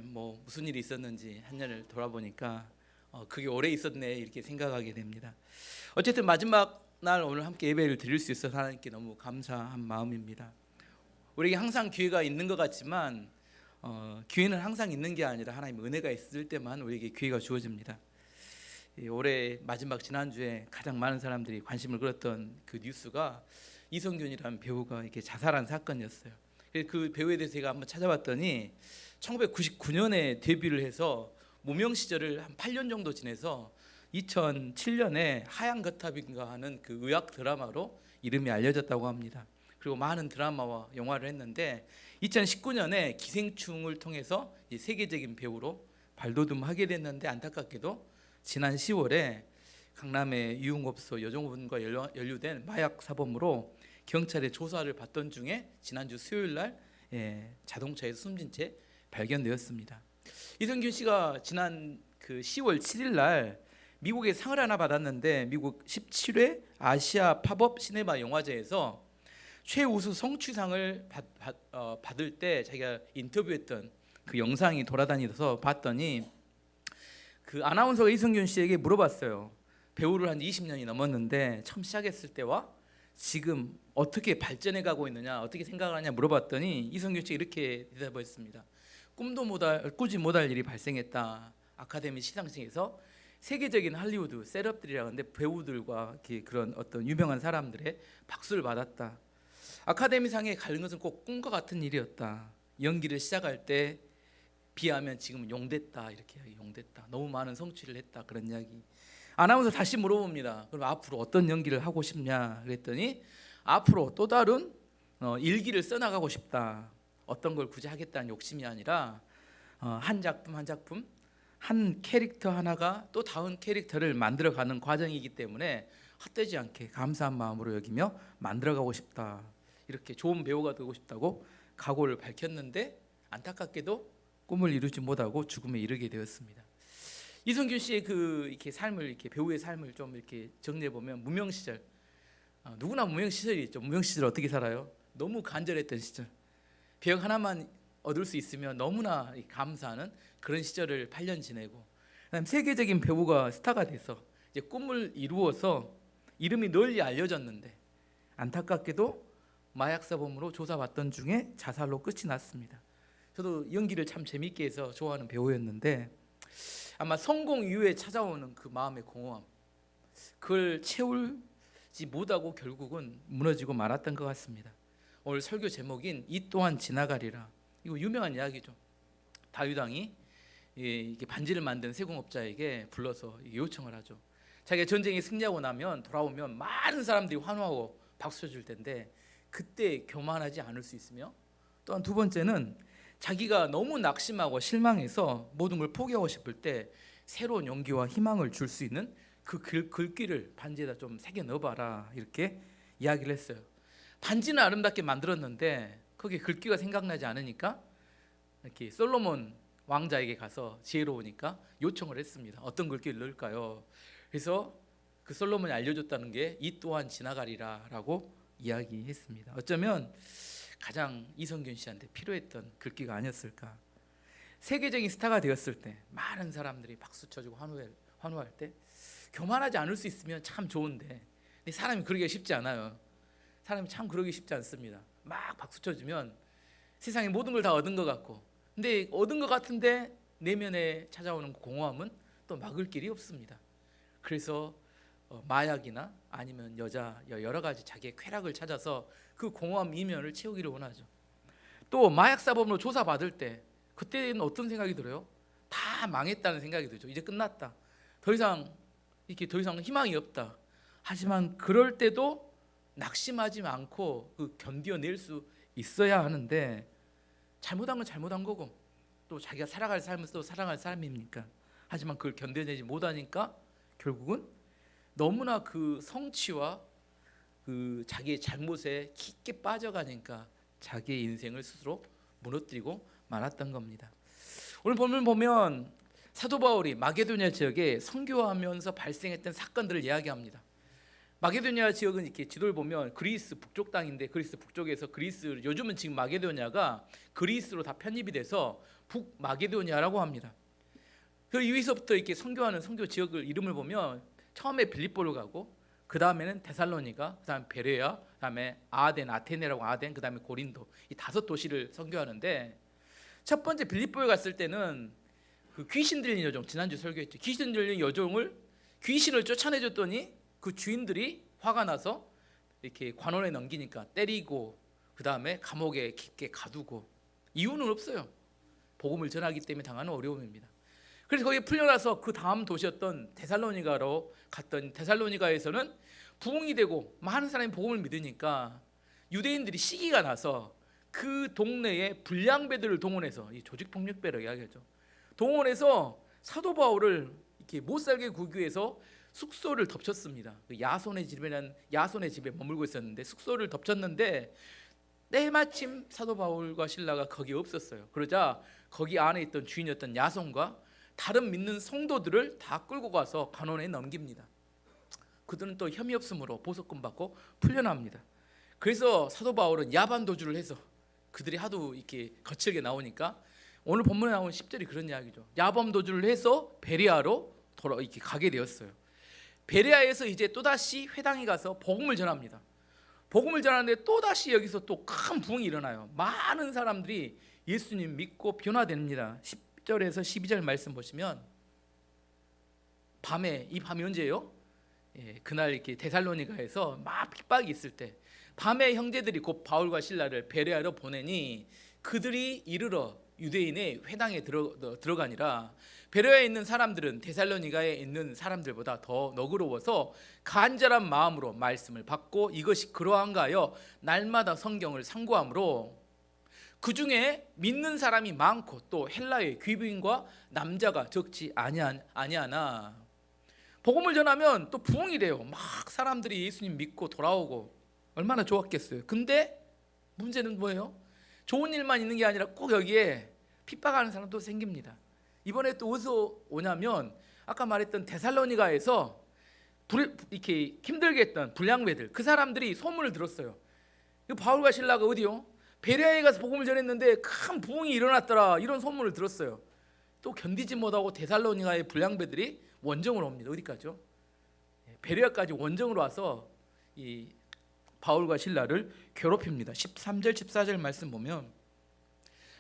뭐 무슨 일이 있었는지 한 년을 돌아보니까 그게 오래 있었네 이렇게 생각하게 됩니다. 어쨌든 마지막 날 오늘 함께 예배를 드릴 수 있어서 하나님께 너무 감사한 마음입니다. 우리에게 항상 기회가 있는 것 같지만 기회는 항상 있는 게 아니라 하나님의 은혜가 있을 때만 우리에게 기회가 주어집니다. 올해 마지막 지난주에 가장 많은 사람들이 관심을 끌었던 그 뉴스가 이성균이라는 배우가 이렇게 자살한 사건이었어요. 그 배우에 대해서 제가 한번 찾아봤더니 1999년에 데뷔를 해서 무명 시절을 한 8년 정도 지내서 2007년에 하얀 거탑인가 하는 그 의학 드라마로 이름이 알려졌다고 합니다. 그리고 많은 드라마와 영화를 했는데 2019년에 기생충을 통해서 세계적인 배우로 발돋움하게 됐는데 안타깝게도 지난 10월에 강남의 유흥업소 여종분과 연루된 마약 사범으로 경찰의 조사를 받던 중에 지난주 수요일 날 자동차에서 숨진 채 발견되었습니다. 이성균 씨가 지난 그 10월 7일 날 미국의 상을 하나 받았는데 미국 17회 아시아 팝업 시네마 영화제에서 최우수 성취상을 받을 때 자기가 인터뷰했던 그 영상이 돌아다니면서 봤더니 그 아나운서가 이성균 씨에게 물어봤어요. 배우를 한 20년이 넘었는데 처음 시작했을 때와 지금 어떻게 발전해 가고 있느냐, 어떻게 생각을 하냐 물어봤더니 이성균 씨가 이렇게 대답했습니다. 꾸지 못할 일이 발생했다. 아카데미 시상식에서 세계적인 할리우드 셋업들이라 하는데 배우들과 그런 어떤 유명한 사람들의 박수를 받았다. 아카데미상에 가는 것은 꼭 꿈과 같은 일이었다. 연기를 시작할 때 비하면 지금 용됐다 이렇게 용됐다. 너무 많은 성취를 했다 그런 이야기. 아나운서 다시 물어봅니다. 그럼 앞으로 어떤 연기를 하고 싶냐 그랬더니 앞으로 또 다른 일기를 써나가고 싶다. 어떤 걸 굳이 하겠다는 욕심이 아니라 한 작품 한 작품 한 캐릭터 하나가 또 다른 캐릭터를 만들어가는 과정이기 때문에 헛되지 않게 감사한 마음으로 여기며 만들어가고 싶다. 이렇게 좋은 배우가 되고 싶다고 각오를 밝혔는데 안타깝게도 꿈을 이루지 못하고 죽음에 이르게 되었습니다. 이성균 씨의 이렇게 삶을 이렇게 배우의 삶을 좀 이렇게 정리해 보면 무명 시절 누구나 무명 시절이 있죠. 무명 시절 어떻게 살아요? 너무 간절했던 시절. 배역 하나만 얻을 수 있으면 너무나 감사하는 그런 시절을 8년 지내고 그다음 세계적인 배우가 스타가 돼서 이제 꿈을 이루어서 이름이 널리 알려졌는데 안타깝게도 마약 사범으로 조사받던 중에 자살로 끝이 났습니다. 저도 연기를 참 재밌게 해서 좋아하는 배우였는데 아마 성공 이후에 찾아오는 그 마음의 공허함 그걸 채우지 못하고 결국은 무너지고 말았던 것 같습니다. 오늘 설교 제목인 이 또한 지나가리라. 이거 유명한 이야기죠. 다윗 왕이 이게 반지를 만든 세공업자에게 불러서 요청을 하죠. 자기가 전쟁에 승리하고 나면 돌아오면 많은 사람들이 환호하고 박수 쳐줄 텐데 그때 교만하지 않을 수 있으며 또한 두 번째는 자기가 너무 낙심하고 실망해서 모든 걸 포기하고 싶을 때 새로운 용기와 희망을 줄 수 있는 그 글귀를 반지에다 좀 새겨 넣어봐라 이렇게 이야기를 했어요. 반지는 아름답게 만들었는데 거기에 글귀가 생각나지 않으니까 이렇게 솔로몬 왕자에게 가서 지혜로우니까 요청을 했습니다. 어떤 글귀를 넣을까요? 그래서 그 솔로몬이 알려줬다는 게 이 또한 지나가리라 라고 이야기했습니다. 어쩌면 가장 이성균 씨한테 필요했던 글귀가 아니었을까. 세계적인 스타가 되었을 때 많은 사람들이 박수 쳐주고 환호할 때 교만하지 않을 수 있으면 참 좋은데 근데 사람이 그러기가 쉽지 않아요. 사람이 참 그러기 쉽지 않습니다. 막 박수 쳐주면 세상에 모든 걸 다 얻은 것 같고 근데 얻은 것 같은데 내면에 찾아오는 공허함은 또 막을 길이 없습니다. 그래서 마약이나 아니면 여자 여러 가지 자기의 쾌락을 찾아서 그 공허함 이면을 채우기를 원하죠. 또 마약 사범으로 조사받을 때 그때는 어떤 생각이 들어요? 다 망했다는 생각이 들죠. 이제 끝났다. 더 이상 희망이 없다. 하지만 그럴 때도 낙심하지 않고 견뎌낼 수 있어야 하는데 잘못한 건 잘못한 거고 또 자기가 살아갈 삶은 또 살아갈 삶입니까? 하지만 그걸 견뎌내지 못하니까 결국은 너무나 그 성취와 그 자기의 잘못에 깊게 빠져가니까 자기의 인생을 스스로 무너뜨리고 말았던 겁니다. 오늘 본문 보면 사도 바울이 마게도냐 지역에 선교하면서 발생했던 사건들을 이야기합니다. 마게도냐 지역은 이렇게 지도를 보면 그리스 북쪽 땅인데, 그리스 북쪽에서 그리스, 요즘은 지금 마게도냐가 그리스로 다 편입이 돼서 북마게도냐라고 합니다. 그 여기서부터 이렇게 선교하는 선교 지역을 이름을 보면 처음에 빌립보를 가고, 그 다음에는 데살로니가, 그 다음에 베레아, 그 다음에 아덴, 아테네라고 아덴, 그 다음에 고린도, 이 5도시를 선교하는데, 첫 번째 빌립보에 갔을 때는 그 귀신 들린 여종, 지난주 설교했죠. 귀신 들린 여종을, 귀신을 쫓아내줬더니 그 주인들이 화가 나서 이렇게 관원에 넘기니까 때리고, 그 다음에 감옥에 깊게 가두고, 이유는 없어요. 복음을 전하기 때문에 당하는 어려움입니다. 그래서 거기에 풀려나서 그 다음 도시였던 데살로니가로 갔던, 데살로니가에서는 부흥이 되고 많은 사람이 복음을 믿으니까 유대인들이 시기가 나서 그 동네에 불량배들을 동원해서, 이 조직폭력배라고 이야기하죠, 동원해서 사도 바울을 이렇게 못살게 구기 위해서 숙소를 덮쳤습니다. 야손의 집에 머물고 있었는데 숙소를 덮쳤는데, 때마침 사도 바울과 신라가 거기 없었어요. 그러자 거기 안에 있던 주인이었던 야손과 다른 믿는 성도들을 다 끌고 가서 관원에 넘깁니다. 그들은 또 혐의 없음으로 보석금 받고 풀려납니다. 그래서 사도 바울은 야반도주를 해서, 그들이 하도 이렇게 거칠게 나오니까 오늘 본문에 나온 10절이 그런 이야기죠. 야반도주를 해서 베레아로 이렇게 가게 되었어요. 베레아에서 이제 또다시 회당에 가서 복음을 전합니다. 복음을 전하는데 또다시 여기서 또 큰 부흥이 일어나요. 많은 사람들이 예수님 믿고 변화됩니다. 10절에서 12절 말씀 보시면, 밤에, 이 밤이 언제예요? 그날 이렇게 데살로니가에서 막 핍박이 있을 때, 밤에 형제들이 곧 바울과 신라를 베레아로 보내니 그들이 이르러 유대인의 회당에 들어가니라. 베레아에 있는 사람들은 데살로니가에 있는 사람들보다 더 너그러워서 간절한 마음으로 말씀을 받고, 이것이 그러한가 하여 날마다 성경을 상고함으로 그 중에 믿는 사람이 많고 또 헬라의 귀부인과 남자가 적지 아니하나. 복음을 전하면 또 부흥이 돼요. 막 사람들이 예수님 믿고 돌아오고 얼마나 좋았겠어요. 근데 문제는 뭐예요? 좋은 일만 있는 게 아니라 꼭 여기에 핍박하는 사람도 생깁니다. 이번에 또 어디서 오냐면, 아까 말했던 데살로니가에서 이렇게 힘들게 했던 불량배들, 그 사람들이 소문을 들었어요. 바울과 신라가 어디요? 베레아에 가서 복음을 전했는데 큰 부흥이 일어났더라, 이런 소문을 들었어요. 또 견디지 못하고 데살로니가의 불량배들이 원정으로 옵니다. 어디까지요? 베레아까지 원정으로 와서 이 바울과 신라를 괴롭힙니다. 13절 14절 말씀 보면,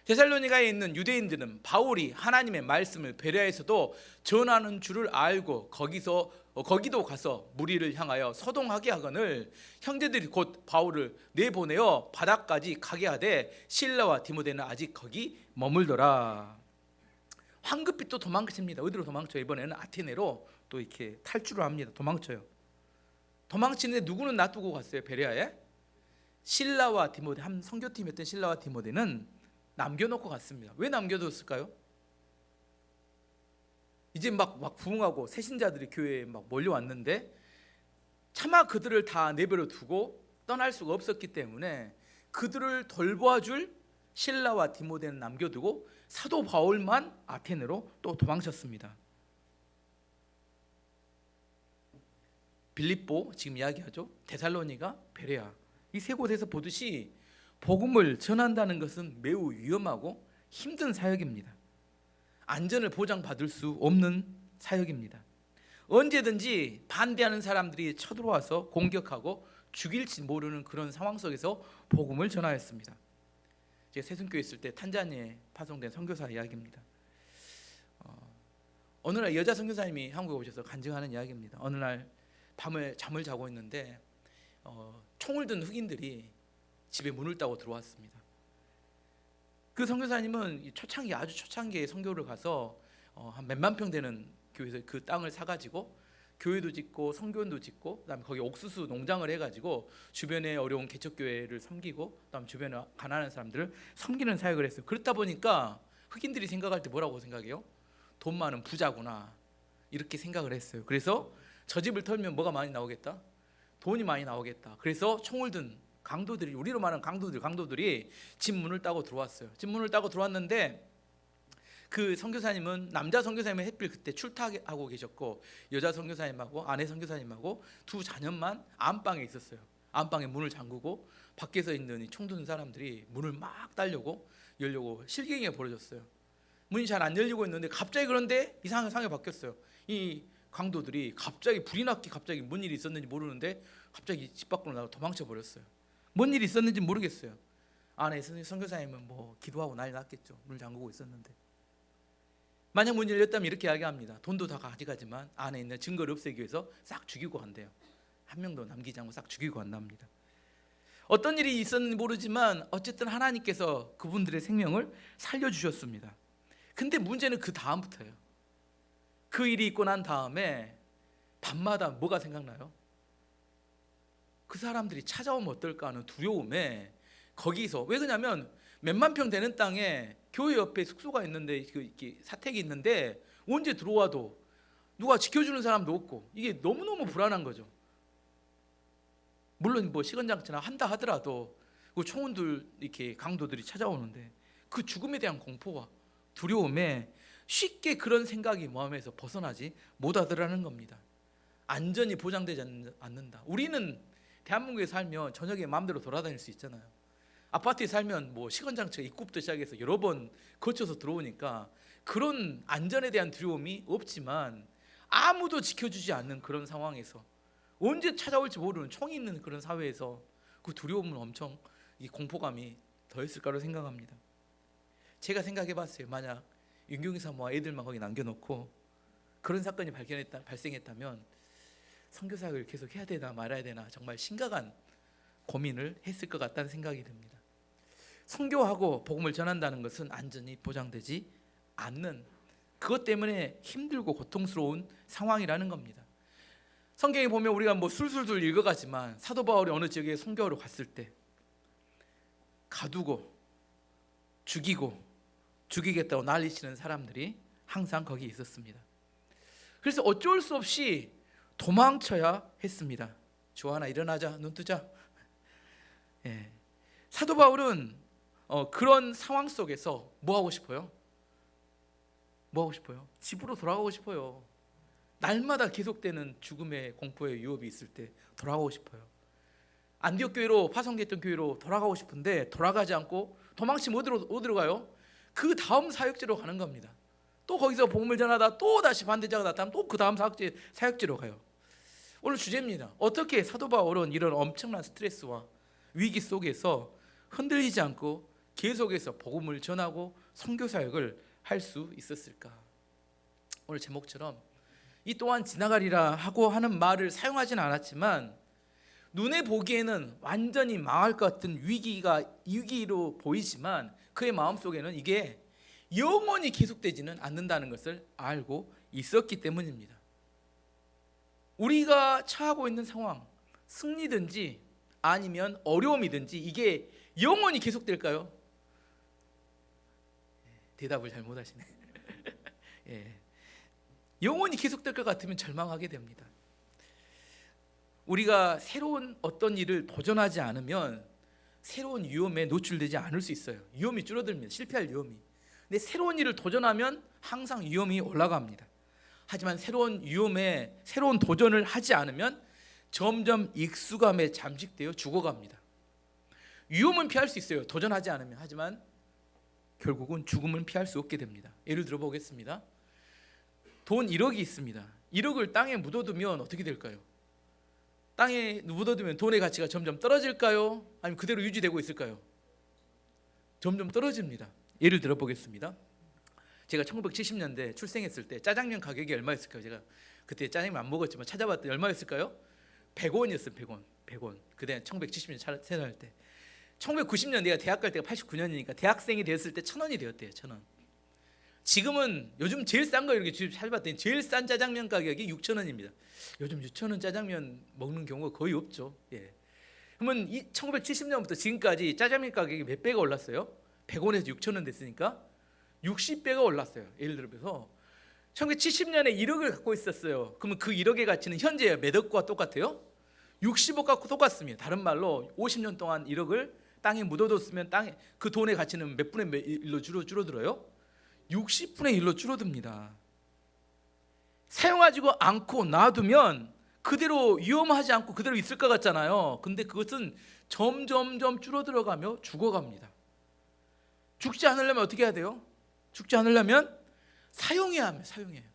데살로니가에 있는 유대인들은 바울이 하나님의 말씀을 베레아에서도 전하는 줄을 알고 거기도 가서 무리를 향하여 서동하게 하거늘 형제들이 곧 바울을 내보내어 바다까지 가게 하되 실라와 디모데는 아직 거기 머물더라. 황급히 또 도망칩니다. 어디로 도망쳐요? 이번에는 아테네로 또 이렇게 탈출을 합니다. 도망쳐요. 도망치는데 누구는 놔두고 갔어요? 베레아에 실라와 디모데, 한 선교팀이었던 실라와 디모데는 남겨놓고 갔습니다. 왜 남겨뒀을까요? 이제 막 부흥하고 새신자들이 교회에 막 몰려왔는데 차마 그들을 다 내버려 두고 떠날 수가 없었기 때문에 그들을 돌보아줄 실라와 디모데는 남겨두고 사도 바울만 아테네로 또 도망쳤습니다. 빌립보, 지금 이야기하죠, 데살로니가, 베레아, 이 세 곳에서 보듯이 복음을 전한다는 것은 매우 위험하고 힘든 사역입니다. 안전을 보장받을 수 없는 사역입니다. 언제든지 반대하는 사람들이 쳐들어와서 공격하고 죽일지 모르는 그런 상황 속에서 복음을 전하였습니다. 제가 새순교에 있을 때 탄자니아에 파송된 선교사 이야기입니다. 어느 날 여자 선교사님이 한국에 오셔서 간증하는 이야기입니다. 어느 날 밤에 잠을 자고 있는데 총을 든 흑인들이 집에 문을 따고 들어왔습니다. 그 선교사님은 아주 초창기에 선교를 가서 한 몇만 평 되는 교회에서 그 땅을 사가지고 교회도 짓고 성교원도 짓고, 그다음에 거기 옥수수 농장을 해가지고 주변에 어려운 개척교회를 섬기고, 그다음 주변에 가난한 사람들을 섬기는 사역을 했어요. 그렇다 보니까 흑인들이 생각할 때 뭐라고 생각해요? 돈 많은 부자구나, 이렇게 생각을 했어요. 그래서 저 집을 털면 뭐가 많이 나오겠다? 돈이 많이 나오겠다. 그래서 총을 든 강도들이, 우리로 말하는 강도들이 집 문을 따고 들어왔어요. 집 문을 따고 들어왔는데 그 선교사님은 남자 선교사님은 햇빛 그때 출타하고 계셨고 여자 선교사님하고 아내 선교사님하고 두 자녀만 안방에 있었어요. 안방에 문을 잠그고 밖에서 있는 이 총 드는 사람들이 문을 막 따려고 열려고 실갱이가 벌어졌어요. 문이 잘 안 열리고 있는데 갑자기 그런데 이상한 상황이 바뀌었어요. 이 강도들이 갑자기 불이 났기 갑자기 뭔 일이 있었는지 모르는데 갑자기 집 밖으로 나가 도망쳐 버렸어요. 뭔 일이 있었는지 모르겠어요. 안에 선교사님은 뭐 기도하고 난리 났겠죠. 문을 잠그고 있었는데. 만약 문이 열렸다면 이렇게 이야기합니다. 돈도 다 가져가지만 안에 있는 증거를 없애기 위해서 싹 죽이고 간대요. 한 명도 남기지 않고 싹 죽이고 간답니다. 어떤 일이 있었는지 모르지만 어쨌든 하나님께서 그분들의 생명을 살려주셨습니다. 근데 문제는 그 다음부터예요. 그 일이 있고 난 다음에 밤마다 뭐가 생각나요? 그 사람들이 찾아오면 어떨까 하는 두려움에 거기서, 왜 그러냐면 몇만 평 되는 땅에 교회 옆에 숙소가 있는데 이렇게 사택이 있는데 언제 들어와도 누가 지켜주는 사람도 없고 이게 너무너무 불안한 거죠. 물론 뭐 시건장치나 한다 하더라도 그 총원들 이렇게 강도들이 찾아오는데 그 죽음에 대한 공포와 두려움에 쉽게 그런 생각이 마음에서 벗어나지 못하더라는 겁니다. 안전이 보장되지 않는다. 우리는 대한민국에 살면 저녁에 마음대로 돌아다닐 수 있잖아요. 아파트에 살면 뭐 시건장치가 입구부터 시작해서 여러 번 거쳐서 들어오니까 그런 안전에 대한 두려움이 없지만 아무도 지켜주지 않는 그런 상황에서 언제 찾아올지 모르는 총이 있는 그런 사회에서 그 두려움은 엄청 이 공포감이 더했을 거라고 생각합니다. 제가 생각해봤어요. 만약 윤경희 사모와 애들만 거기 남겨놓고 그런 사건이 발생했다면 선교사역을 계속 해야 되나 말아야 되나 정말 심각한 고민을 했을 것 같다는 생각이 듭니다. 선교하고 복음을 전한다는 것은 안전이 보장되지 않는, 그것 때문에 힘들고 고통스러운 상황이라는 겁니다. 성경에 보면 우리가 뭐 술술술 읽어가지만 사도 바울이 어느 지역에 선교하러 갔을 때 가두고 죽이겠다고 난리치는 사람들이 항상 거기 있었습니다. 그래서 어쩔 수 없이 도망쳐야 했습니다. 조하나 일어나자, 눈 뜨자. 예. 사도 바울은 그런 상황 속에서 뭐 하고 싶어요? 집으로 돌아가고 싶어요. 날마다 계속되는 죽음의 공포의 유혹이 있을 때 돌아가고 싶어요. 안디옥 교회로, 파송됐던 교회로 돌아가고 싶은데 돌아가지 않고 도망치면 어디로 가요? 그 다음 사역지로 가는 겁니다. 또 거기서 복음을 전하다 또 다시 반대자가 나타나면 또 그 다음 사역지로 가요. 오늘 주제입니다. 어떻게 사도 바울은 이런 엄청난 스트레스와 위기 속에서 흔들리지 않고 계속해서 복음을 전하고 선교 사역을 할 수 있었을까? 오늘 제목처럼 이 또한 지나가리라 하고 하는 말을 사용하지는 않았지만 눈에 보기에는 완전히 망할 것 같은 위기로 보이지만 그의 마음속에는 이게 영원히 계속되지는 않는다는 것을 알고 있었기 때문입니다. 우리가 처하고 있는 상황, 승리든지 아니면 어려움이든지 이게 영원히 계속될까요? 대답을 잘 못하시네. 예. 영원히 계속될 것 같으면 절망하게 됩니다. 우리가 새로운 어떤 일을 도전하지 않으면 새로운 위험에 노출되지 않을 수 있어요. 위험이 줄어들면 실패할 위험이. 근데 새로운 일을 도전하면 항상 위험이 올라갑니다. 하지만 새로운 도전을 하지 않으면 점점 익숙함에 잠식되어 죽어갑니다. 위험은 피할 수 있어요. 도전하지 않으면. 하지만 결국은 죽음은 피할 수 없게 됩니다. 예를 들어 보겠습니다. 돈 1억이 있습니다. 1억을 땅에 묻어두면 어떻게 될까요? 땅에 묻어두면 돈의 가치가 점점 떨어질까요? 아니면 그대로 유지되고 있을까요? 점점 떨어집니다. 예를 들어 보겠습니다. 제가 1970년대 출생했을 때 짜장면 가격이 얼마였을까요? 제가 그때 짜장면 안 먹었지만 찾아봤더니 얼마였을까요? 100원이었어요. 100원. 그때 1970년 태어날 때. 1990년 내가 대학 갈 때가 89년이니까 대학생이 되었을 때 1,000원이 되었대요. 1,000원. 지금은 요즘 제일 싼 거 이렇게 찾아봤더니 제일 싼 짜장면 가격이 6,000원입니다. 요즘 6,000원 짜장면 먹는 경우가 거의 없죠. 예. 그러면 1970년부터 지금까지 짜장면 가격이 몇 배가 올랐어요? 100원에서 6,000원 됐으니까 60배가 올랐어요. 예를 들어서 1970년에 1억을 갖고 있었어요. 그러면 그 1억의 가치는 현재 몇 억과 똑같아요? 60억과 똑같습니다. 다른 말로 50년 동안 1억을 땅에 묻어뒀으면 그 돈의 가치는 몇 분의 몇 1로 줄어들어요? 60분의 1로 줄어듭니다. 사용하지 않고 놔두면 그대로 위험하지 않고 그대로 있을 것 같잖아요. 근데 그것은 점점점 줄어들어가며 죽어갑니다. 죽지 않으려면 어떻게 해야 돼요? 죽지 않으려면 사용해야 합니다. 사용해야 해요.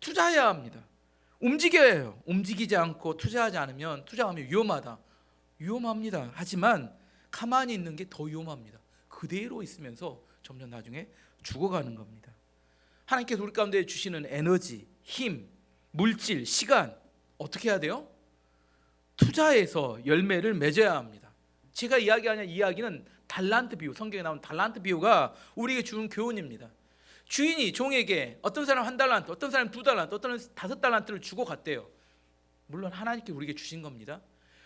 투자해야 합니다. 움직여야 해요. 움직이지 않고 투자하지 않으면, 투자하면 위험하다. 위험합니다. 하지만 가만히 있는 게 더 위험합니다. 그대로 있으면서 점점 나중에 죽어가는 겁니다. 하나님께서 우리 가운데 주시는 에너지, 힘, 물질, 시간 어떻게 해야 돼요? 투자해서 열매를 맺어야 합니다. 제가 이야기하는 이야기는 달란트 비유, 성경에 나오는 달란트 비유가 우리에게 주는 교훈입니다. 주인이 종에게 어떤 사람 1달란트, 어떤 사람 2달란트, 어떤 사람 5달란트를 주고 갔대요. 물론 하나님께 우리에게 주신 겁니다.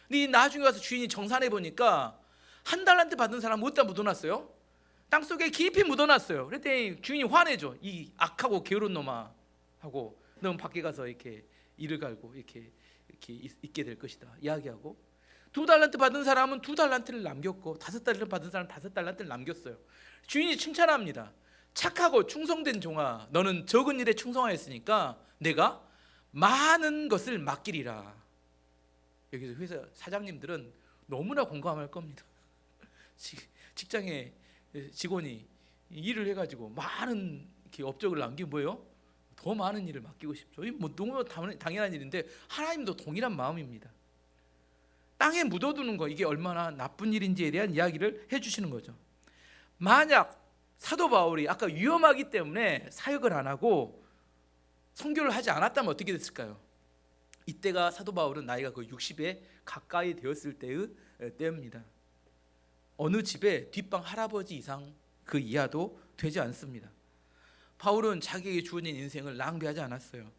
근데 나중에 가서 주인이 정산해 보니까 1달란트 받은 사람 어디다 묻어놨어요? 땅속에 깊이 묻어놨어요. 그랬더니 주인이 화내죠. 이 악하고 게으른 놈아 하고, 넌 밖에 가서 이렇게 이를 갈고 이렇게 있게 될 것이다 이야기하고, 2달란트 받은 사람은 2달란트를 남겼고, 5달란트 받은 사람은 5달란트를 남겼어요. 주인이 칭찬합니다. 착하고 충성된 종아, 너는 적은 일에 충성하였으니까 내가 많은 것을 맡기리라. 여기서 회사 사장님들은 너무나 공감할 겁니다. 직장에 직원이 일을 해가지고 많은 업적을 남기면 뭐예요? 더 많은 일을 맡기고 싶죠. 뭐 너무 당연한 일인데 하나님도 동일한 마음입니다. 땅에 묻어두는 거, 이게 얼마나 나쁜 일인지에 대한 이야기를 해주시는 거죠. 만약 사도 바울이 아까 위험하기 때문에 사역을 안 하고 선교를 하지 않았다면 어떻게 됐을까요? 이때가 사도 바울은 나이가 거의 60에 가까이 되었을 때입니다. 어느 집에 뒷방 할아버지 이상 그 이하도 되지 않습니다. 바울은 자기에게 주어진 인생을 낭비하지 않았어요.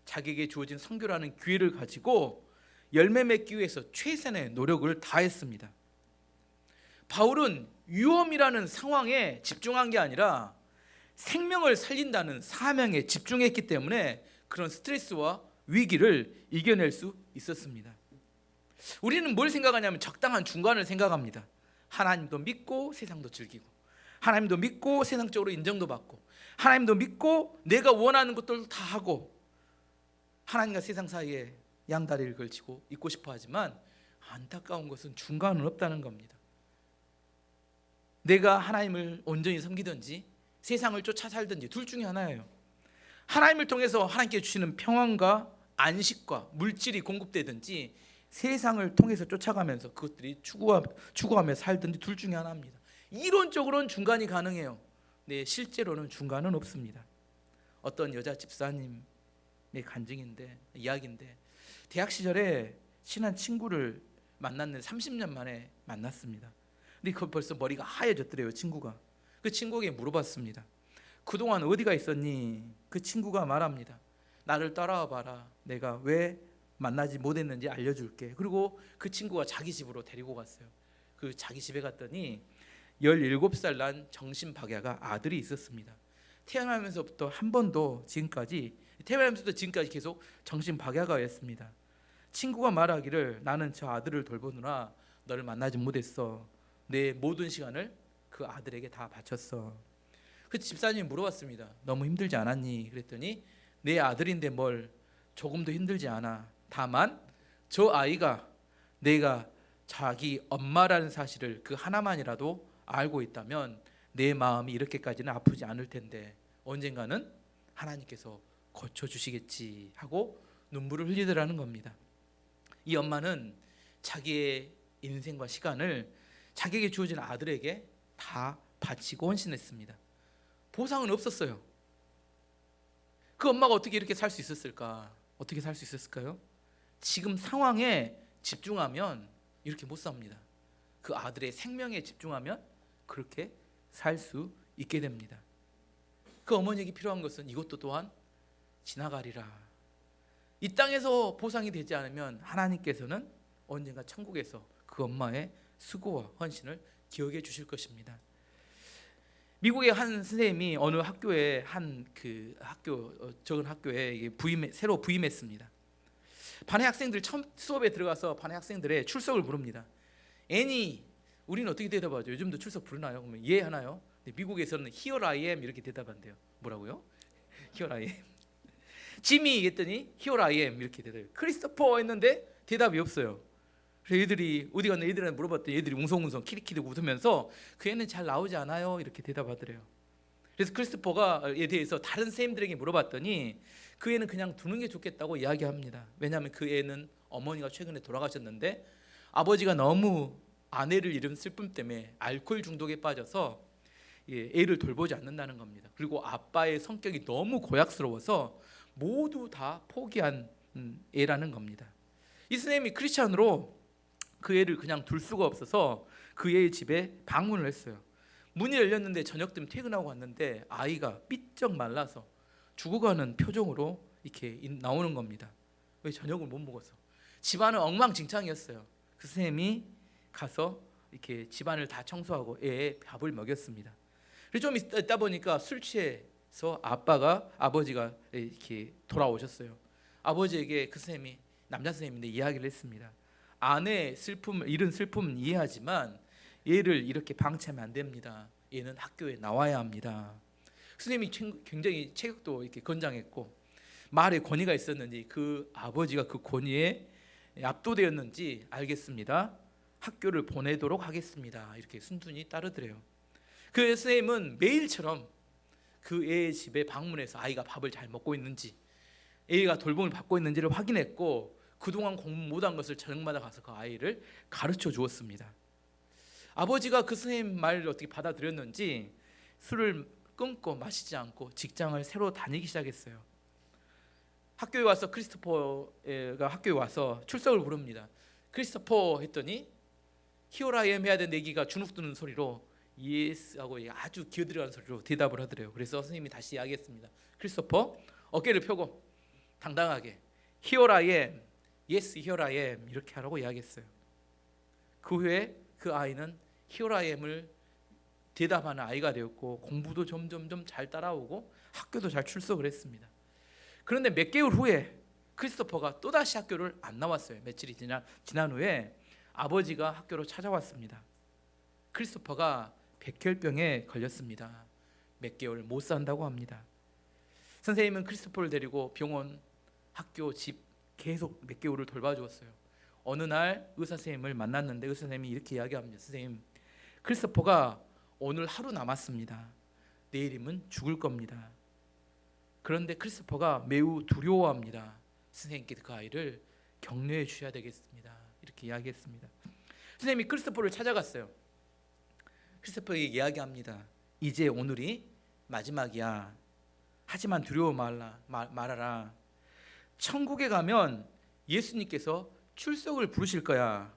자기에게 주어진 선교라는 기회를 가지고 열매 맺기 위해서 최선의 노력을 다했습니다. 바울은 위험이라는 상황에 집중한 게 아니라 생명을 살린다는 사명에 집중했기 때문에 그런 스트레스와 위기를 이겨낼 수 있었습니다. 우리는 뭘 생각하냐면 적당한 중간을 생각합니다. 하나님도 믿고 세상도 즐기고, 하나님도 믿고 세상적으로 인정도 받고, 하나님도 믿고 내가 원하는 것들도 다 하고, 하나님과 세상 사이에 양다리를 걸치고 있고 싶어 하지만 안타까운 것은 중간은 없다는 겁니다. 내가 하나님을 온전히 섬기든지 세상을 쫓아 살든지 둘 중에 하나예요. 하나님을 통해서 하나님께 주시는 평안과 안식과 물질이 공급되든지 세상을 통해서 쫓아가면서 그것들이 추구하며 살든지 둘 중에 하나입니다. 이론적으로는 중간이 가능해요. 네, 실제로는 중간은 없습니다. 어떤 여자 집사님의 이야기인데 대학 시절에 친한 친구를 만났는데 30년 만에 만났습니다. 근데 그 벌써 머리가 하얘졌더래요, 친구가. 그 친구에게 물어봤습니다. 그동안 어디가 있었니? 그 친구가 말합니다. 나를 따라와 봐라. 내가 왜 만나지 못했는지 알려줄게. 그리고 그 친구가 자기 집으로 데리고 갔어요. 그 자기 집에 갔더니 17살 난 정신박야가 아들이 있었습니다. 태어나면서부터 한 번도 지금까지 계속 정신박야가였습니다. 친구가 말하기를 나는 저 아들을 돌보느라 너를 만나지 못했어. 내 모든 시간을 그 아들에게 다 바쳤어. 그 집사님이 물어봤습니다. 너무 힘들지 않았니? 그랬더니 내 아들인데 뭘 조금도 힘들지 않아. 다만 저 아이가 내가 자기 엄마라는 사실을 그 하나만이라도 알고 있다면 내 마음이 이렇게까지는 아프지 않을 텐데 언젠가는 하나님께서 고쳐주시겠지 하고 눈물을 흘리더라는 겁니다. 이 엄마는 자기의 인생과 시간을 자기에게 주어진 아들에게 다 바치고 헌신했습니다. 보상은 없었어요. 그 엄마가 어떻게 이렇게 살 수 있었을까? 어떻게 살 수 있었을까요? 지금 상황에 집중하면 이렇게 못 삽니다. 그 아들의 생명에 집중하면 그렇게 살 수 있게 됩니다. 그 어머니에게 필요한 것은 이것도 또한 지나가리라. 이 땅에서 보상이 되지 않으면 하나님께서는 언젠가 천국에서 그 엄마의 수고와 헌신을 기억해 주실 것입니다. 미국의 한 선생님이 어느 학교에 적은 학교에 새로 부임했습니다. 반의 학생들 처음 수업에 들어가서 반의 학생들의 출석을 부릅니다. 애니, 우리는 어떻게 대답하죠? 요즘도 출석 부르나요? 그러면 예 하나요? 미국에서는 Here I am 이렇게 대답한대요. 뭐라고요? Here I am. 지미 했더니 Here I am 이렇게 대답해요. 크리스토퍼 했는데 대답이 없어요. 그래서 애들이 어디 갔나 애들한테 물어봤더니 애들이 웅성웅성 키리키리 웃으면서 그 애는 잘 나오지 않아요 이렇게 대답하더래요. 그래서 크리스토퍼가에 대해서 다른 선생님들에게 물어봤더니 그 애는 그냥 두는 게 좋겠다고 이야기합니다. 왜냐하면 그 애는 어머니가 최근에 돌아가셨는데 아버지가 너무 아내를 잃은 슬픔 때문에 알코올 중독에 빠져서 애를 돌보지 않는다는 겁니다. 그리고 아빠의 성격이 너무 고약스러워서 모두 다 포기한 애라는 겁니다. 이 선생님이 크리스찬으로 그 애를 그냥 둘 수가 없어서 그 애의 집에 방문을 했어요. 문이 열렸는데 저녁 때면 퇴근하고 왔는데 아이가 삐쩍 말라서 죽어가는 표정으로 이렇게 나오는 겁니다. 왜 저녁을 못 먹어서. 집안은 엉망진창이었어요. 그 선생님이 가서 이렇게 집안을 다 청소하고 애에 밥을 먹였습니다. 그래서 좀 있다 보니까 술 취해서 아버지가 이렇게 돌아오셨어요. 아버지에게 그 선생님이 남자 선생님인데 이야기를 했습니다. 아내의 잃은 슬픔은 이해하지만 얘를 이렇게 방치하면 안 됩니다. 얘는 학교에 나와야 합니다. 선생님이 굉장히 체격도 이렇게 건장했고 말에 권위가 있었는지 그 아버지가 그 권위에 압도되었는지 알겠습니다. 학교를 보내도록 하겠습니다. 이렇게 순순히 따르더래요. 그 선생님은 매일처럼 그 애의 집에 방문해서 아이가 밥을 잘 먹고 있는지 애가 돌봄을 받고 있는지를 확인했고 그동안 공부 못한 것을 저녁마다 가서 그 아이를 가르쳐 주었습니다. 아버지가 그 선생님 말을 어떻게 받아들였는지 술을 끊고 마시지 않고 직장을 새로 다니기 시작했어요. 학교에 와서 크리스토퍼가 학교에 와서 출석을 부릅니다. 크리스토퍼 했더니 Here I am 해야 되는 애기가 주눅 드는 소리로 Yes 하고 아주 기어들어가는 소리로 대답을 하더래요. 그래서 선생님이 다시 이야기했습니다. 크리스토퍼 어깨를 펴고 당당하게 Here I am, Yes here I am 이렇게 하라고 이야기했어요. 그 후에 그 아이는 Here I am을 대답하는 아이가 되었고 공부도 점점점 잘 따라오고 학교도 잘 출석을 했습니다. 그런데 몇 개월 후에 크리스토퍼가 또다시 학교를 안 나왔어요. 며칠이 지난 후에 아버지가 학교로 찾아왔습니다. 크리스토퍼가 백혈병에 걸렸습니다. 몇 개월 못 산다고 합니다. 선생님은 크리스토퍼를 데리고 병원, 학교, 집 계속 몇 개월을 돌봐주었어요. 어느 날 의사 선생님을 만났는데 의사 선생님이 이렇게 이야기합니다. 선생님, 크리스토퍼가 오늘 하루 남았습니다. 내일이면 죽을 겁니다. 그런데 크리스토퍼가 매우 두려워합니다. 선생님께 그 아이를 격려해 주셔야 되겠습니다. 이렇게 이야기했습니다. 선생님이 크리스토퍼를 찾아갔어요. 크리스토퍼에게 이야기합니다. 이제 오늘이 마지막이야. 하지만 두려워 말아라. 천국에 가면 예수님께서 출석을 부르실 거야.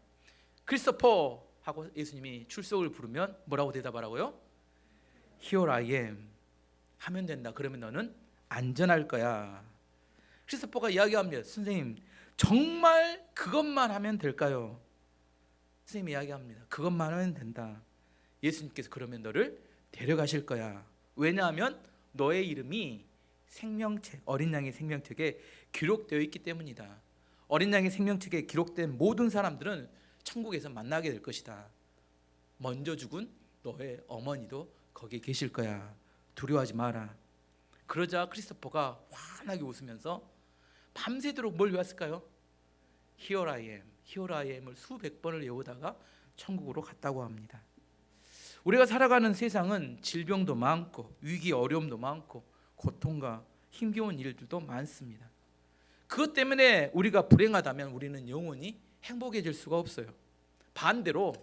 크리스토퍼 하고 예수님이 출석을 부르면 뭐라고 대답하라고요? Here I am 하면 된다. 그러면 너는 안전할 거야. 크리스토퍼가 이야기합니다. 선생님, 정말 그것만 하면 될까요? 선생님이 이야기합니다. 그것만 하면 된다. 예수님께서 그러면 너를 데려가실 거야. 왜냐하면 너의 이름이 생명책, 어린 양의 생명책에 기록되어 있기 때문이다. 어린 양의 생명책에 기록된 모든 사람들은 천국에서 만나게 될 것이다. 먼저 죽은 너의 어머니도 거기에 계실 거야. 두려워하지 마라. 그러자 크리스토퍼가 환하게 웃으면서 밤새도록 뭘 외웠을까요? Here I am, Here I am을 수백 번을 외우다가 천국으로 갔다고 합니다. 우리가 살아가는 세상은 질병도 많고 위기 어려움도 많고 고통과 힘겨운 일들도 많습니다. 그것 때문에 우리가 불행하다면 우리는 영원히 행복해질 수가 없어요. 반대로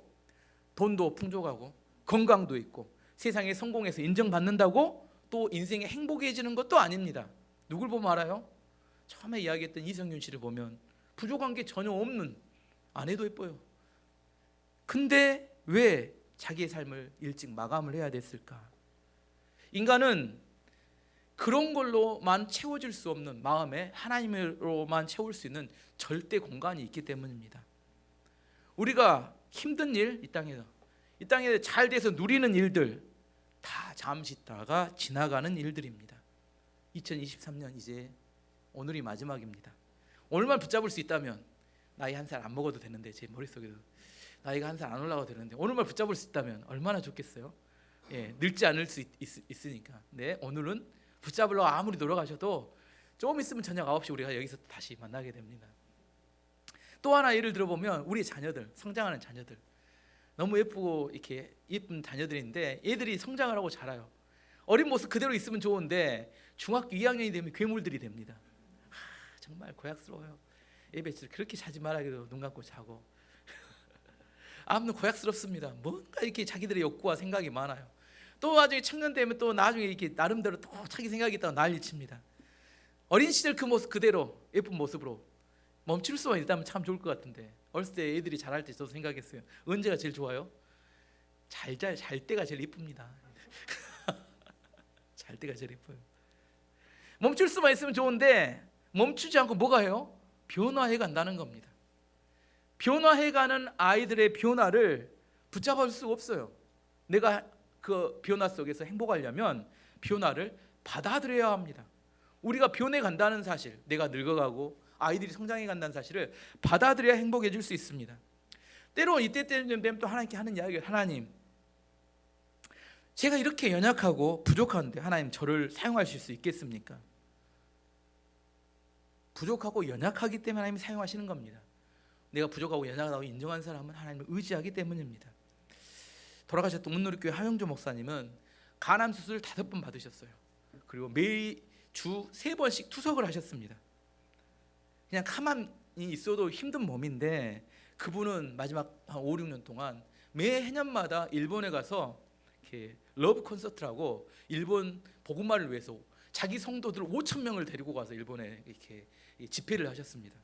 돈도 풍족하고 건강도 있고 세상에 성공해서 인정받는다고 또 인생에 행복해지는 것도 아닙니다. 누굴 보면 알아요? 처음에 이야기했던 이성균 씨를 보면 부족한 게 전혀 없는 아내도 예뻐요. 근데 왜 자기의 삶을 일찍 마감을 해야 됐을까? 인간은 그런 걸로만 채워질 수 없는 마음에 하나님으로만 채울 수 있는 절대 공간이 있기 때문입니다. 우리가 힘든 일, 이 땅에 잘 돼서 누리는 일들 다 잠시 있다가 지나가는 일들입니다. 2023년 이제 오늘이 마지막입니다. 오늘만 붙잡을 수 있다면 나이 한 살 안 먹어도 되는데 제 머릿속에도 나이가 한 살 안 올라가도 되는데 오늘만 붙잡을 수 있다면 얼마나 좋겠어요. 늙지 않을 수 있으니까. 네, 오늘은 붙잡으려고 아무리 노력하셔도 조금 있으면 저녁 9시 우리가 여기서 다시 만나게 됩니다. 또 하나 예를 들어보면 우리 자녀들, 성장하는 자녀들, 너무 예쁘고 이렇게 예쁜 자녀들인데 얘들이 성장을 하고 자라요. 어린 모습 그대로 있으면 좋은데 중학교 2학년이 되면 괴물들이 됩니다. 정말 고약스러워요. 예배실 그렇게 자지 말아도 눈 감고 자고 아무튼 고약스럽습니다. 뭔가 이렇게 자기들의 욕구와 생각이 많아요. 또 나중에 청년 되면 또 나중에 이렇게 나름대로 또 자기 생각이 있다고 난리칩니다. 어린 시절 그 모습 그대로 예쁜 모습으로 멈출 수만 있다면 참 좋을 것 같은데, 어렸을 때 애들이 자랄 때 저도 생각했어요. 언제가 제일 좋아요? 잘 때가 제일 이쁩니다. 잘 때가 제일 이뻐요. 멈출 수만 있으면 좋은데 멈추지 않고 뭐가 해요? 변화해 간다는 겁니다. 변화해가는 아이들의 변화를 붙잡을 수 없어요. 내가 그 변화 속에서 행복하려면 변화를 받아들여야 합니다. 우리가 변해 간다는 사실, 내가 늙어가고 아이들이 성장해 간다는 사실을 받아들여야 행복해질 수 있습니다. 때로 이때 되면 또 하나님께 하는 이야기가, 하나님, 제가 이렇게 연약하고 부족한데 하나님 저를 사용하실 수 있겠습니까? 부족하고 연약하기 때문에 하나님이 사용하시는 겁니다. 내가 부족하고 연약하다고 인정한 사람은 하나님을 의지하기 때문입니다. 돌아가셨던 운누리교회 하영조 목사님은 간암 수술 5번 받으셨어요. 그리고 매주 3번씩 투석을 하셨습니다. 그냥 가만히 있어도 힘든 몸인데 그분은 마지막 한 5, 6년 동안 매 해년마다 일본에 가서 이렇게 러브 콘서트라고 일본 복음화를 위해서 자기 성도들 5,000명을 데리고 가서 일본에 이렇게 집회를 하셨습니다.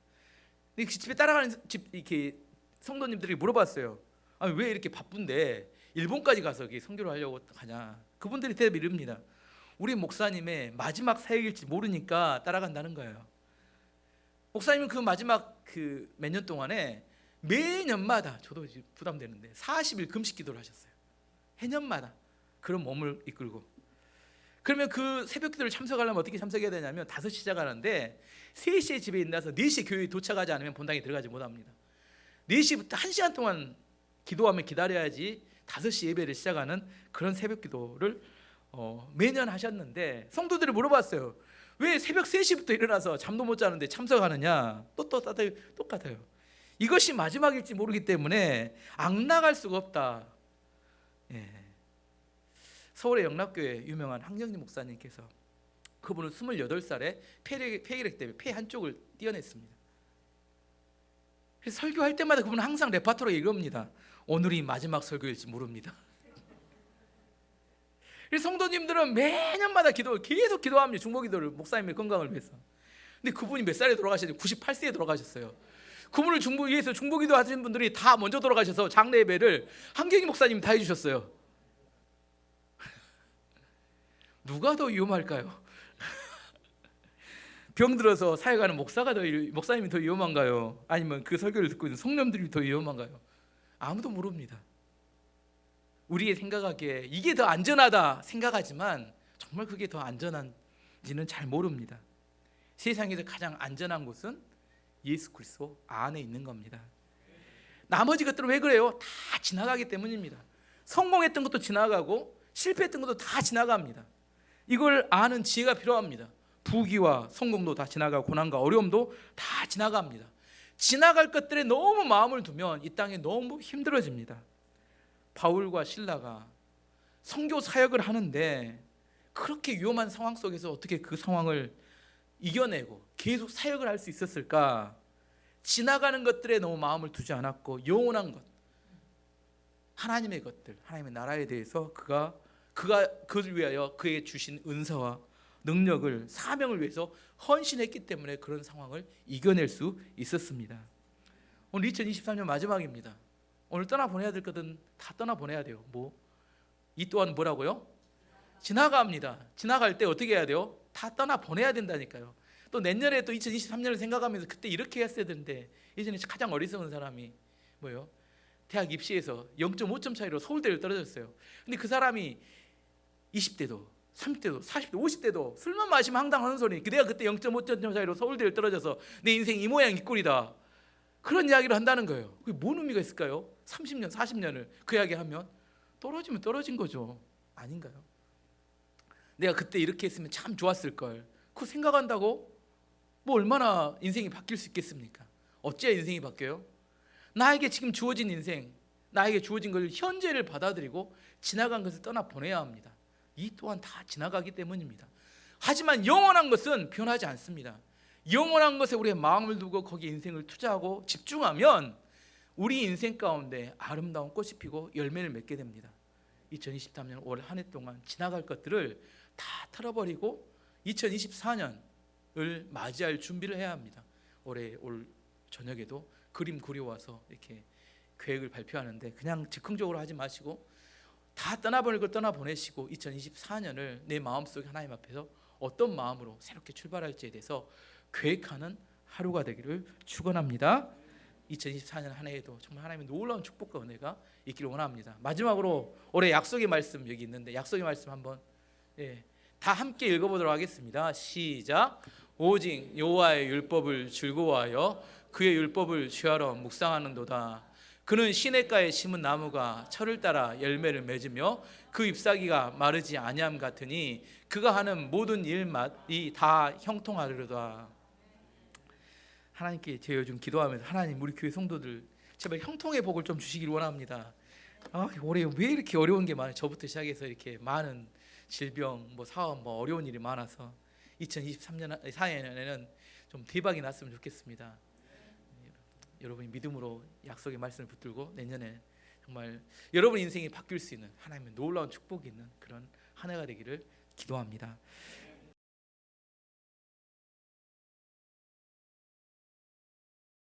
근데 그 집회 따라가는 이렇게 성도님들이 물어봤어요. 아니, 왜 이렇게 바쁜데 일본까지 가서 선교를 하려고 가냐? 그분들이 대답이 이릅니다. 우리 목사님의 마지막 사역일지 모르니까 따라간다는 거예요. 목사님은 그 마지막 그 몇 년 동안에 매년마다, 저도 부담되는데 40일 금식 기도를 하셨어요. 해년마다 그런 몸을 이끌고. 그러면 그 새벽 기도를 참석하려면 어떻게 참석해야 되냐면 5시 시작하는데 3시에 집에 있나서 4시에 교회에 도착하지 않으면 본당에 들어가지 못합니다. 4시부터 1시간 동안 기도하며 기다려야지 5시 예배를 시작하는 그런 새벽 기도를 매년 하셨는데, 성도들이 물어봤어요. 왜 새벽 3시부터 일어나서 잠도 못 자는데 참석하느냐? 똑같아요. 이것이 마지막일지 모르기 때문에 악락할 수가 없다. 서울의 영락교회 유명한 황정진 목사님께서, 그분은 28살에 폐결핵 때문에 폐 한쪽을 떼어냈습니다. 그래서 설교할 때마다 그분은 항상 레파토리에 이겁니다. 오늘이 마지막 설교일지 모릅니다. 그래서 성도님들은 매년마다 계속 기도합니다. 중보기도를, 목사님의 건강을 위해서. 근데 그분이 몇 살에 돌아가셨어요? 98세에 돌아가셨어요. 그분을 위해서 중보기도 하시는 분들이 다 먼저 돌아가셔서 장례 예배를 한경희 목사님이 다 해주셨어요. 누가 더 위험할까요? 병들어서 사역하는 목사님이 더 위험한가요? 아니면 그 설교를 듣고 있는 성령들이 더 위험한가요? 아무도 모릅니다. 우리의 생각하기에 이게 더 안전하다 생각하지만 정말 그게 더 안전한지는 잘 모릅니다. 세상에서 가장 안전한 곳은 예수 그리스도 안에 있는 겁니다. 나머지 것들은 왜 그래요? 다 지나가기 때문입니다. 성공했던 것도 지나가고 실패했던 것도 다 지나갑니다. 이걸 아는 지혜가 필요합니다. 부귀와 성공도 다 지나가고 고난과 어려움도 다 지나갑니다. 지나갈 것들에 너무 마음을 두면 이 땅에 너무 힘들어집니다. 바울과 실라가 선교 사역을 하는데 그렇게 위험한 상황 속에서 어떻게 그 상황을 이겨내고 계속 사역을 할 수 있었을까? 지나가는 것들에 너무 마음을 두지 않았고 영원한 것, 하나님의 것들, 하나님의 나라에 대해서 그가 그를 위하여 그에게 주신 은사와 능력을, 사명을 위해서 헌신했기 때문에 그런 상황을 이겨낼 수 있었습니다. 오늘 2023년 마지막입니다. 오늘 떠나보내야 될 것은 다 떠나보내야 돼요. 이 또한 뭐라고요? 지나갑니다. 지나갈 때 어떻게 해야 돼요? 다 떠나보내야 된다니까요. 또 내년에 또 2023년을 생각하면서 그때 이렇게 했어야 되는데, 예전에 가장 어리석은 사람이 뭐예요? 대학 입시에서 0.5점 차이로 서울대를 떨어졌어요. 근데 그 사람이 20대도 30대도 40대 50대도 술만 마시면 황당하는 소리, 내가 그때 0.5점 차이로 서울대를 떨어져서 내 인생 이 모양 이 꼴이다, 그런 이야기를 한다는 거예요. 그게 뭔 의미가 있을까요? 30년 40년을 그 이야기 하면 떨어지면 떨어진 거죠. 아닌가요? 내가 그때 이렇게 했으면 참 좋았을 걸. 그거 생각한다고 뭐 얼마나 인생이 바뀔 수 있겠습니까? 어찌해야 인생이 바뀌어요? 나에게 지금 주어진 인생, 나에게 주어진 걸 현재를 받아들이고 지나간 것을 떠나 보내야 합니다. 이 또한 다 지나가기 때문입니다. 하지만 영원한 것은 변하지 않습니다. 영원한 것에 우리의 마음을 두고 거기에 인생을 투자하고 집중하면 우리 인생 가운데 아름다운 꽃이 피고 열매를 맺게 됩니다. 2023년 올 한 해 동안 지나갈 것들을 다 털어버리고 2024년을 맞이할 준비를 해야 합니다. 올 저녁에도 그림 그려와서 이렇게 계획을 발표하는데 그냥 즉흥적으로 하지 마시고 다 떠나보낼 걸 떠나보내시고 2024년을 내 마음속에 하나님 앞에서 어떤 마음으로 새롭게 출발할지에 대해서 계획하는 하루가 되기를 축원합니다. 2024년 한 해에도 정말 하나님의 놀라운 축복과 은혜가 있기를 원합니다. 마지막으로 올해 약속의 말씀 여기 있는데 약속의 말씀 한번 다 함께 읽어보도록 하겠습니다. 시작. 오직 여호와의 율법을 즐거워하여 그의 율법을 취하러 묵상하는도다. 그는 시냇가에 심은 나무가 철을 따라 열매를 맺으며 그 잎사귀가 마르지 아니함 같으니 그가 하는 모든 일맛이 다 형통하리로다. 하나님께 제가 요즘 기도하면서 하나님 우리 교회 성도들 제발 형통의 복을 좀 주시길 원합니다. 올해 왜 이렇게 어려운 게 많아요? 저부터 시작해서 이렇게 많은 질병, 사업, 어려운 일이 많아서 2023년 4년에는 좀 대박이 났으면 좋겠습니다. 여러분이 믿음으로 약속의 말씀을 붙들고 내년에 정말 여러분 인생이 바뀔 수 있는 하나님의 놀라운 축복이 있는 그런 한 해가 되기를 기도합니다.